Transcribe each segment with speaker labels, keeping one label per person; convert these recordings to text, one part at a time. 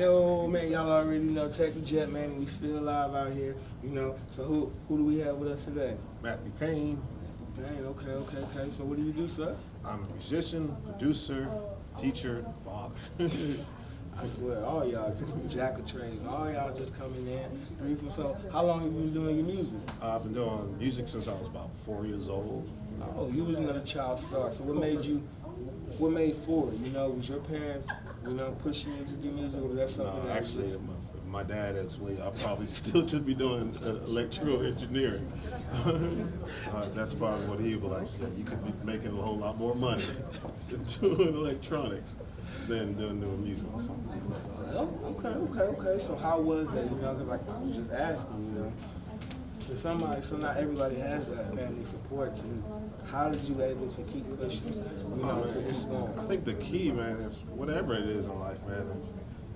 Speaker 1: Yo, man, y'all already know Tek The Jet, man. We still live out here, So who do we have with us today?
Speaker 2: Matthew Payne.
Speaker 1: Dang, okay. So what do you do, sir?
Speaker 2: I'm a musician, producer, teacher, father.
Speaker 1: I swear, all y'all just jack of trades. All y'all just coming in. So how long have you been doing your music?
Speaker 2: I've been doing music since I was about 4 years old.
Speaker 1: Oh, you was another child star. So what made 4? Was your parents, pushing you to do music, or was that something
Speaker 2: No,
Speaker 1: that
Speaker 2: actually,
Speaker 1: was
Speaker 2: if my dad had his way, I'd probably still just be doing electrical engineering. That's probably what he was like. Yeah, you could be making a whole lot more money doing electronics than doing music. So.
Speaker 1: Well, okay. So how was that? Because like I was just asking, so not everybody has that family support. How did you able to keep pushing?
Speaker 2: I think the key, man, is whatever it is in life, man.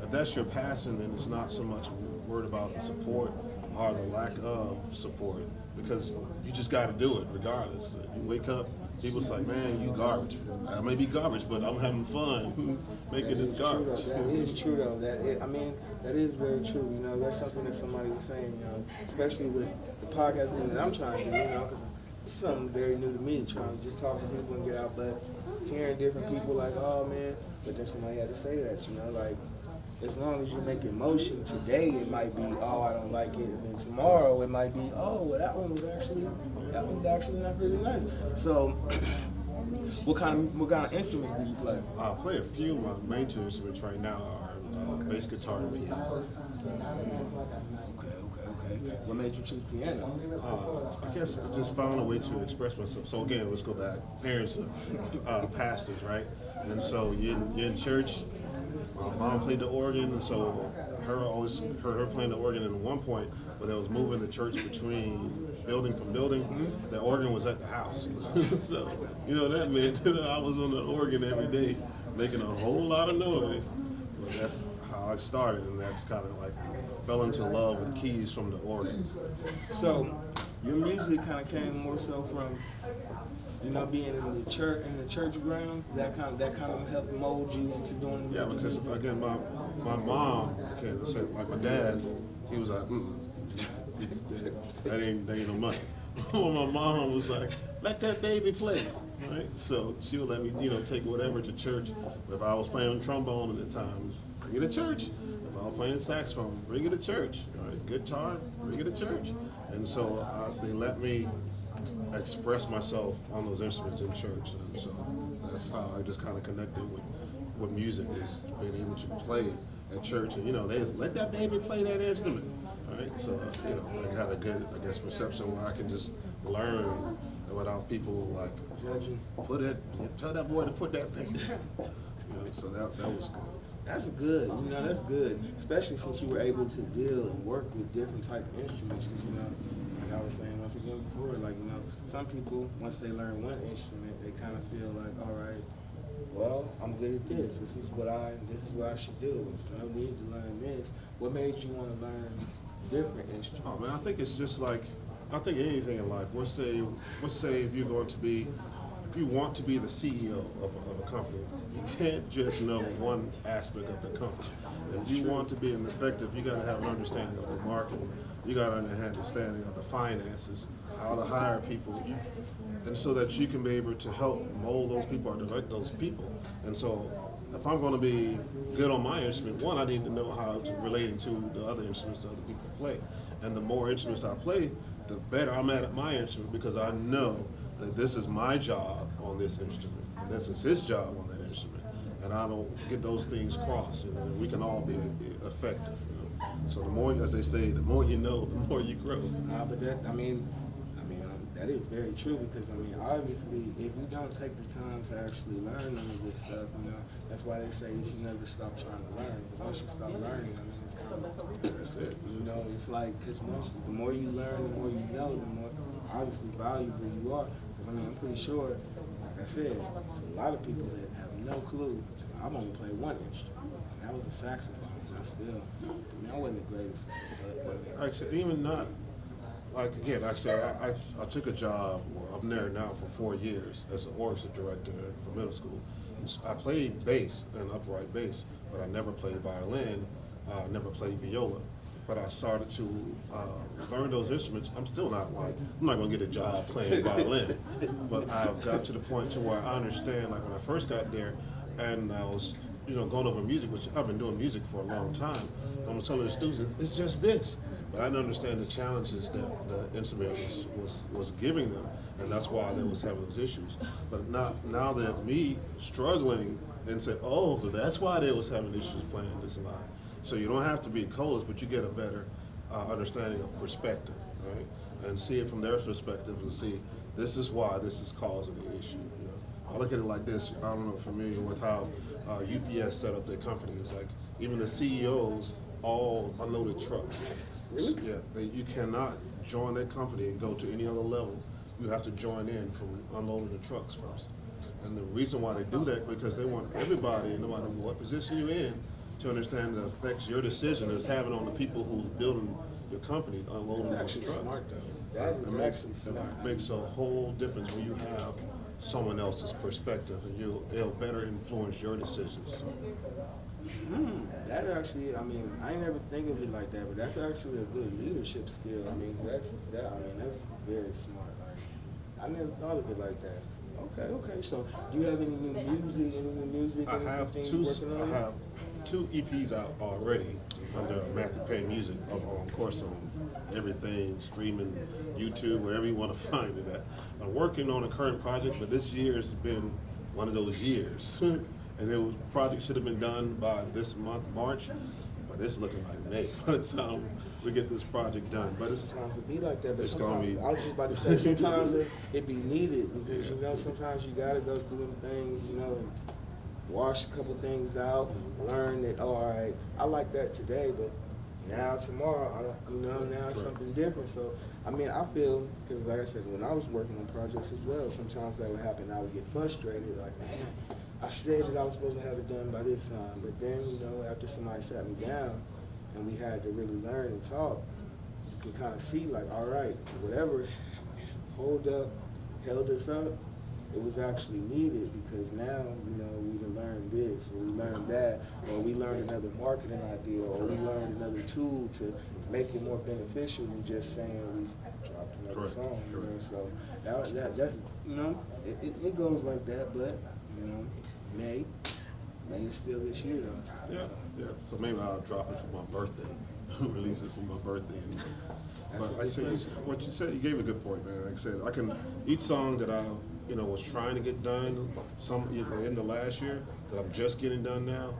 Speaker 2: If that's your passion, then it's not so much worried about the support or the lack of support, because you just got to do it regardless. You wake up, people's like, man, you garbage. I may be garbage, but I'm having fun making this garbage.
Speaker 1: That is true, though. That is very true. That's something that somebody was saying, especially with the podcast thing that I'm trying to do, because it's something very new to me, trying to just talk to people and get out, but hearing different people like, oh, man, but then somebody had to say that, like, as long as you make emotion, today it might be, oh, I don't like it, and then tomorrow it might be, oh, well, that one was actually not really nice. So, what kind of instruments do you play?
Speaker 2: I play a few. My main two instruments right now are bass guitar and piano.
Speaker 1: Okay. What made you choose piano?
Speaker 2: I guess I just found a way to express myself. So again, let's go back. Parents are pastors, right? And so you're in church. My mom played the organ, and so always heard her playing the organ. And at one point, when they was moving the church between building from building, the organ was at the house. So that meant I was on the organ every day, making a whole lot of noise. But that's how I started, and that's kind of like fell into love with keys from the organs.
Speaker 1: So your music kind of came more so from being in the church grounds. That kind of helped mold you into doing.
Speaker 2: Yeah, because
Speaker 1: music.
Speaker 2: Again, my mom, like my dad, he was like, that ain't no money. My mom was like, let that baby play, right? So she would let me, take whatever to church. If I was playing trombone at the time, bring it to church. If I was playing saxophone, bring it to church. Right? Guitar, bring it to church. And so they let me express myself on those instruments in church. And so that's how I just kind of connected with music, is being able to play at church. And, they just let that baby play that instrument. Right? So, I had a good, reception where I can just learn without people like
Speaker 1: judging.
Speaker 2: Tell that boy to put that thing down. So that was good.
Speaker 1: That's good. That's good. Especially since you were able to deal and work with different type of instruments. Like I was saying once again before, some people, once they learn one instrument, they kind of feel like, all right, well, I'm good at this. This is what I should do. It's no need to learn this. What made you want to learn different instruments?
Speaker 2: Oh man, I think it's just like, I think anything in life. Let's say if you want to be the CEO of a company, you can't just know one aspect of the company. If you want to be an effective, you got to have an understanding of the marketing. You got to have an understanding of the finances, how to hire people, and so that you can be able to help mold those people or direct those people. And so, if I'm going to be good on my instrument, one, I need to know how to relate to the other instruments that other people play. And the more instruments I play, the better I'm at my instrument, because I know that this is my job on this instrument, and this is his job on that instrument, and I don't get those things crossed. We can all be effective. So the more, as they say, the more you know, the more you grow.
Speaker 1: But that is very true, because obviously, if you don't take the time to actually learn none of this stuff, that's why they say you should never stop trying to learn. Because once you stop learning, it's kind of,
Speaker 2: that's it.
Speaker 1: It's like, because the more you learn, the more you know, the more obviously valuable you are. Because I'm pretty sure, like I said, there's a lot of people that have no clue. I've only played one instrument, and that was a saxophone. I wasn't the greatest. But
Speaker 2: Actually, even not. Like I said, I took a job. Well, I'm there now for 4 years as an orchestra director for middle school. I played bass and upright bass, but I never played violin never played viola. But I started to learn those instruments. I'm still not like, I'm not gonna get a job playing violin, but I've got to the point to where I understand, like when I first got there and I was, going over music, which I've been doing music for a long time, I'm telling the students, it's just this. But I didn't understand the challenges that the instrument was giving them, and that's why they was having those issues. But now that me struggling and say, oh, so that's why they was having issues playing this line. So you don't have to be a coolest, but you get a better understanding of perspective, right? And see it from their perspective and see this is why this is causing the issue. I look at it like this. I don't know, familiar with how UPS set up their company. It's like even the CEOs all unloaded trucks.
Speaker 1: Really?
Speaker 2: Yeah, you cannot join that company and go to any other level. You have to join in from unloading the trucks first. And the reason why they do that because they want everybody, no matter what position you're in, to understand the effects your decision is having on the people who's building your company, unloading those
Speaker 1: Actually
Speaker 2: trucks.
Speaker 1: smart though. That is actually smart.
Speaker 2: It makes a whole difference when you have someone else's perspective, and it'll better influence your decisions.
Speaker 1: That actually, I mean, I ain't never think of it like that, but that's actually a good leadership skill. I mean, that's very smart. Like, I never thought of it like that. Okay. So, do you have any new music?
Speaker 2: I have two EPs out already under Matthew Payne Music. Of course, on everything, streaming, YouTube, wherever you want to find it at. I'm working on a current project, but this year has been one of those years. And project should have been done by this month, March, but it's looking like May by the time we get this project done. But
Speaker 1: Sometimes it be like that, but
Speaker 2: it's gonna be.
Speaker 1: I was just about to say, sometimes it be needed because sometimes you gotta go through them things, and wash a couple things out, learn that. Oh, all right, I like that today, but now tomorrow, now it's something different. So, I mean, I feel because, like I said, when I was working on projects as well, sometimes that would happen. I would get frustrated, like, man, I said that I was supposed to have it done by this time, but then, after somebody sat me down and we had to really learn and talk, you can kind of see, like, all right, whatever held us up, it was actually needed because now, we can learn this, or we learned that, or we learned another marketing idea, or we learned another tool to make it more beneficial than just saying we dropped another song. So that's it goes like that, but May is still this year though.
Speaker 2: Yeah. So maybe I'll drop it for my birthday, release it for my birthday. But like I said, what you said, you gave a good point, man. Like I said, each song that I was trying to get done in the last year that I'm just getting done now,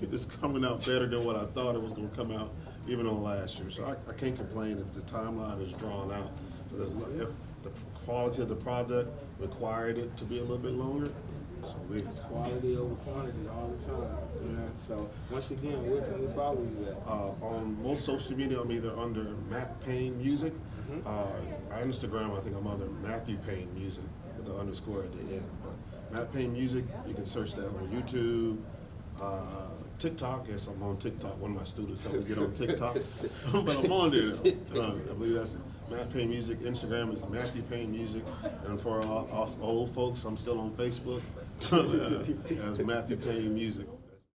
Speaker 2: it's coming out better than what I thought it was going to come out even on last year. So I can't complain if the timeline is drawn out. If the quality of the product required it to be a little bit longer, so
Speaker 1: it's quality over quantity all the time. So once again, where can we follow you at?
Speaker 2: On most social media, I'm either under Matt Payne Music. On Instagram, I think I'm under Matthew Payne Music with the underscore at the end. But Matt Payne Music, you can search that on YouTube. TikTok, yes, I'm on TikTok. One of my students helped me get on TikTok, but I'm on there. I believe that's Matt Payne Music. Instagram is Matthew Payne Music, and for us old folks, I'm still on Facebook as Matthew Payne Music.